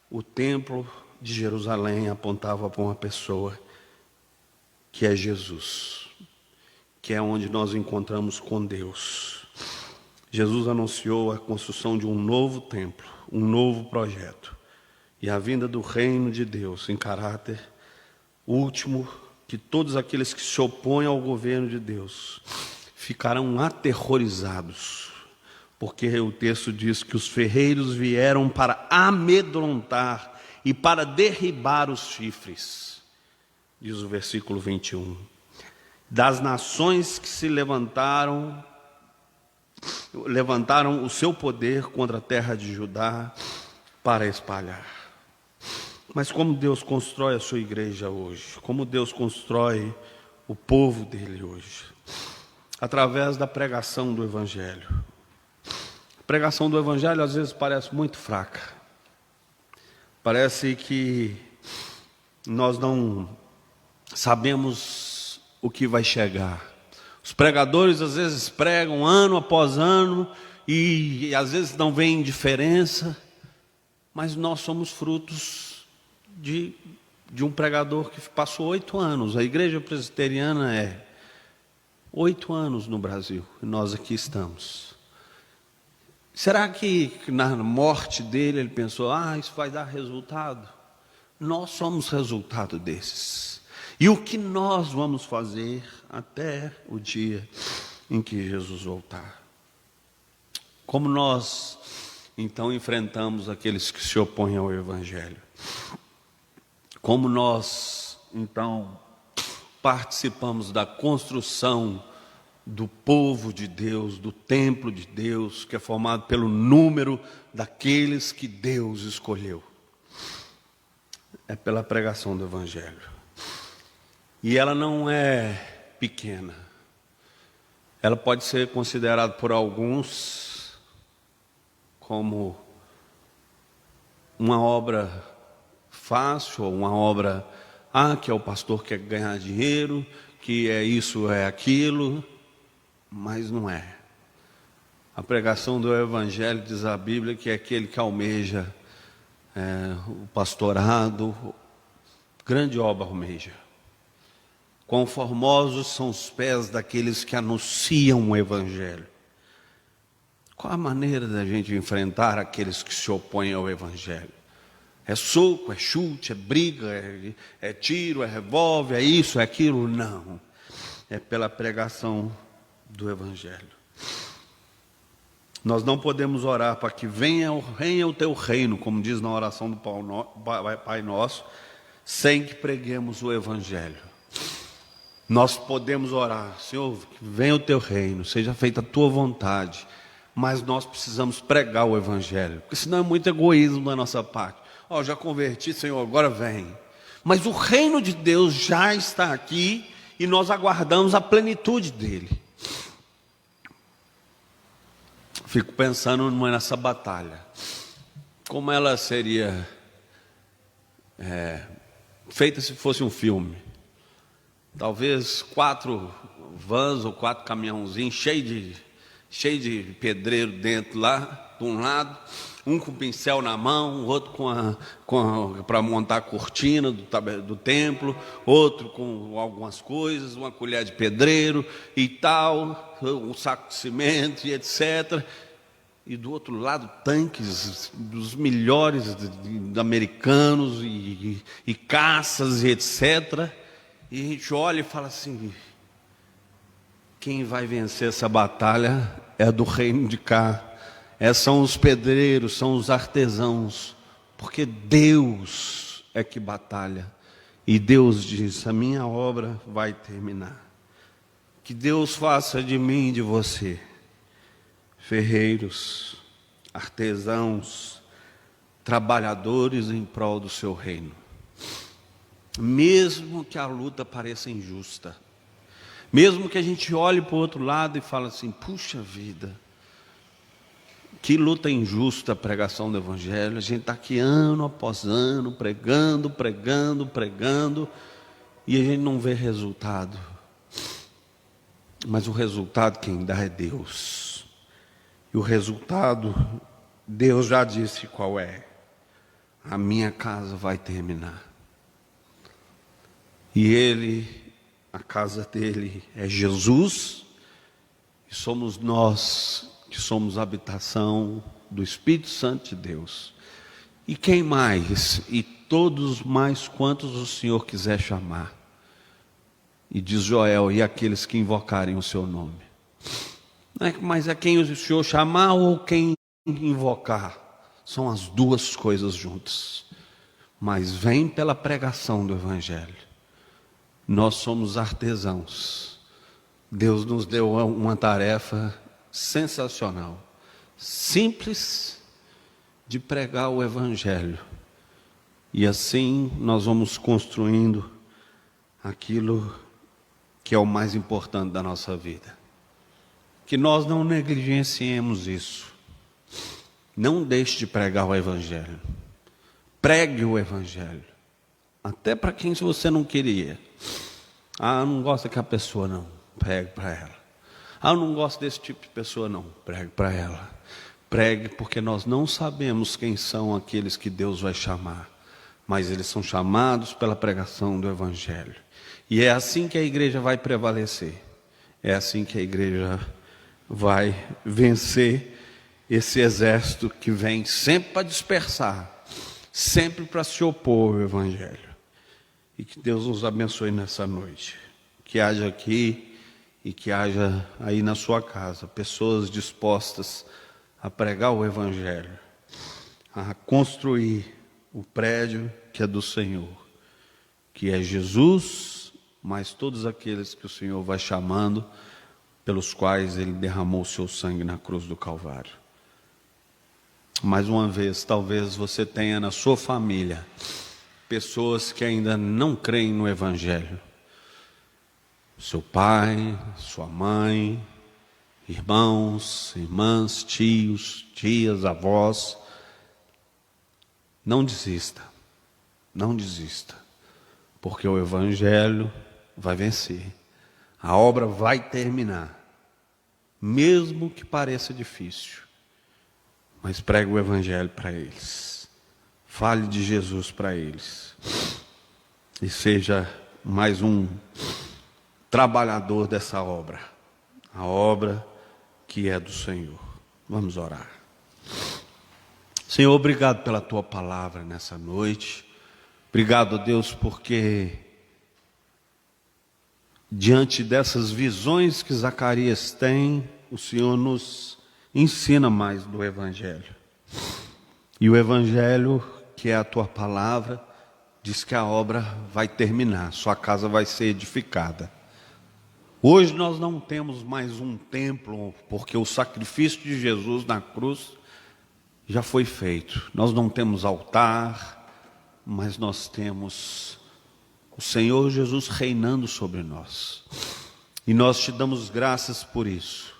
o templo de Jerusalém apontava para uma pessoa, que é Jesus, que é onde nós encontramos com Deus. Jesus anunciou a construção de um novo templo, um novo projeto, e a vinda do reino de Deus em caráter último, que todos aqueles que se opõem ao governo de Deus ficarão aterrorizados, porque o texto diz que os ferreiros vieram para amedrontar e para derribar os chifres, diz o versículo 21. Das nações que se levantaram o seu poder contra a terra de Judá para espalhar. Mas como Deus constrói a sua igreja hoje? Como Deus constrói o povo dele hoje? Através da pregação do Evangelho. A pregação do Evangelho às vezes parece muito fraca. Parece que nós não sabemos o que vai chegar. Os pregadores às vezes pregam ano após ano e às vezes não vem diferença, mas nós somos frutos de um pregador que passou 8 anos. A igreja presbiteriana é 8 anos no Brasil, e nós aqui estamos. Será que na morte dele ele pensou, isso vai dar resultado? Nós somos resultado desses. E o que nós vamos fazer até o dia em que Jesus voltar? Como nós, então, enfrentamos aqueles que se opõem ao Evangelho? Como nós, então, participamos da construção do povo de Deus, do templo de Deus, que é formado pelo número daqueles que Deus escolheu? É pela pregação do Evangelho. E ela não é pequena. Ela pode ser considerada por alguns como uma obra fácil, ou uma obra, que é o pastor que quer ganhar dinheiro, que é isso, é aquilo, mas não é. A pregação do Evangelho, diz a Bíblia, que é aquele que almeja o pastorado, grande obra almeja. Quão formosos são os pés daqueles que anunciam o Evangelho. Qual a maneira da gente enfrentar aqueles que se opõem ao Evangelho? É soco, é chute, é briga, é tiro, é revólver, é isso, é aquilo? Não. É pela pregação do Evangelho. Nós não podemos orar para que venha o teu reino, como diz na oração do Pai Nosso, sem que preguemos o Evangelho. Nós podemos orar: Senhor, venha o teu reino, seja feita a tua vontade. Mas nós precisamos pregar o evangelho, porque senão é muito egoísmo da nossa parte. Ó, já converti, Senhor, agora vem. Mas o reino de Deus já está aqui e nós aguardamos a plenitude dele. Fico pensando nessa batalha, como ela seria feita se fosse um filme. Talvez 4 vans ou 4 caminhãozinhos cheio de pedreiro dentro lá, de um lado, um com pincel na mão, outro para montar a cortina do templo, outro com algumas coisas, uma colher de pedreiro e tal, um saco de cimento e etc. E do outro lado, tanques dos melhores americanos e caças e etc. E a gente olha e fala assim: quem vai vencer essa batalha é do reino de cá. São os pedreiros, são os artesãos, porque Deus é que batalha. E Deus diz: a minha obra vai terminar. Que Deus faça de mim e de você ferreiros, artesãos, trabalhadores em prol do seu reino. Mesmo que a luta pareça injusta, mesmo que a gente olhe para o outro lado e fale assim: puxa vida, que luta injusta a pregação do evangelho. A gente está aqui ano após ano, pregando, e a gente não vê resultado. Mas o resultado quem dá é Deus. E o resultado, Deus já disse qual é: a minha casa vai terminar. E Ele, a casa dele é Jesus, e somos nós que somos a habitação do Espírito Santo de Deus. E quem mais? E todos mais quantos o Senhor quiser chamar. E diz Joel: e aqueles que invocarem o seu nome. Mas é quem o Senhor chamar ou quem invocar. São as duas coisas juntas. Mas vem pela pregação do evangelho. Nós somos artesãos. Deus nos deu uma tarefa sensacional, simples, de pregar o evangelho. E assim nós vamos construindo aquilo que é o mais importante da nossa vida. Que nós não negligenciemos isso. Não deixe de pregar o evangelho. Pregue o evangelho. Até para quem você não queria. Ah, eu não gosto daquela pessoa, não. Pregue para ela. Ah, eu não gosto desse tipo de pessoa, não. Pregue para ela. Pregue, porque nós não sabemos quem são aqueles que Deus vai chamar. Mas eles são chamados pela pregação do evangelho. E é assim que a igreja vai prevalecer. É assim que a igreja vai vencer esse exército que vem sempre para dispersar, sempre para se opor ao evangelho. E que Deus nos abençoe nessa noite. Que haja aqui e que haja aí na sua casa pessoas dispostas a pregar o evangelho, a construir o prédio que é do Senhor, que é Jesus, mas todos aqueles que o Senhor vai chamando, pelos quais Ele derramou o seu sangue na cruz do Calvário. Mais uma vez, talvez você tenha na sua família pessoas que ainda não creem no evangelho. Seu pai, sua mãe, irmãos, irmãs, tios, tias, avós. Não desista, não desista, porque o evangelho vai vencer, a obra vai terminar, mesmo que pareça difícil, mas pregue o evangelho para eles, fale de Jesus para eles, e seja mais um trabalhador dessa obra, a obra que é do Senhor. Vamos orar. Senhor, obrigado pela Tua palavra nessa noite. Obrigado, Deus, porque diante dessas visões que Zacarias tem, o Senhor nos ensina mais do Evangelho. E o Evangelho, que é a Tua palavra, diz que a obra vai terminar, sua casa vai ser edificada. Hoje nós não temos mais um templo, porque o sacrifício de Jesus na cruz já foi feito. Nós não temos altar, mas nós temos o Senhor Jesus reinando sobre nós. E nós te damos graças por isso.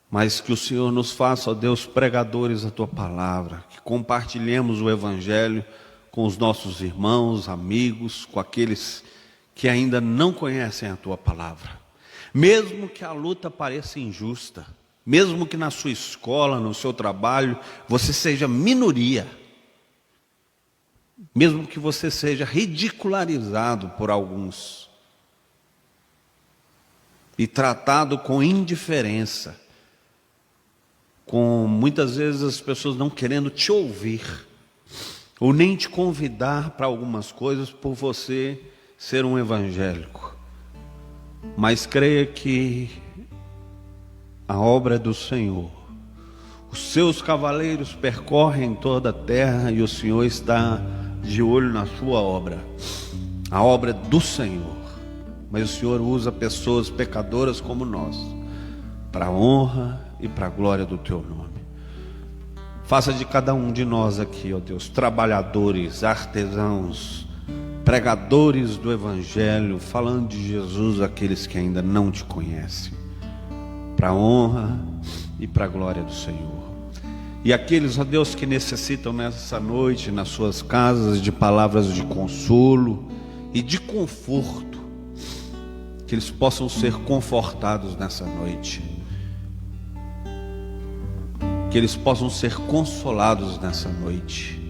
Mas que o Senhor nos faça, ó Deus, pregadores da tua palavra, que compartilhemos o Evangelho com os nossos irmãos, amigos, com aqueles que ainda não conhecem a tua palavra. Mesmo que a luta pareça injusta, mesmo que na sua escola, no seu trabalho, você seja minoria, mesmo que você seja ridicularizado por alguns e tratado com indiferença, com muitas vezes as pessoas não querendo te ouvir, ou nem te convidar para algumas coisas por você ser um evangélico. Mas creia que a obra é do Senhor. Os seus cavaleiros percorrem toda a terra e o Senhor está de olho na sua obra. A obra é do Senhor. Mas o Senhor usa pessoas pecadoras como nós, para a honra e para a glória do teu nome. Faça de cada um de nós aqui, ó Deus, trabalhadores, artesãos, pregadores do Evangelho, falando de Jesus àqueles que ainda não te conhecem, para a honra e para a glória do Senhor. E aqueles, ó Deus, que necessitam nessa noite, nas suas casas, de palavras de consolo e de conforto, que eles possam ser confortados nessa noite, que eles possam ser consolados nessa noite,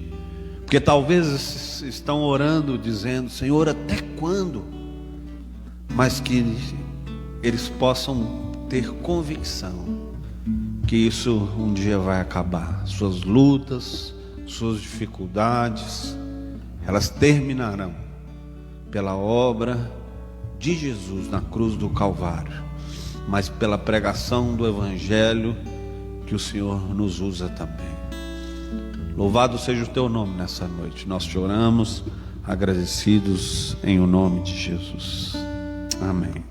porque talvez estão orando, dizendo: Senhor, até quando? Mas que eles possam ter convicção que isso um dia vai acabar. Suas lutas, suas dificuldades, elas terminarão pela obra de Jesus na cruz do Calvário, mas pela pregação do Evangelho que o Senhor nos usa também. Louvado seja o teu nome nessa noite. Nós te oramos agradecidos em o nome de Jesus. Amém.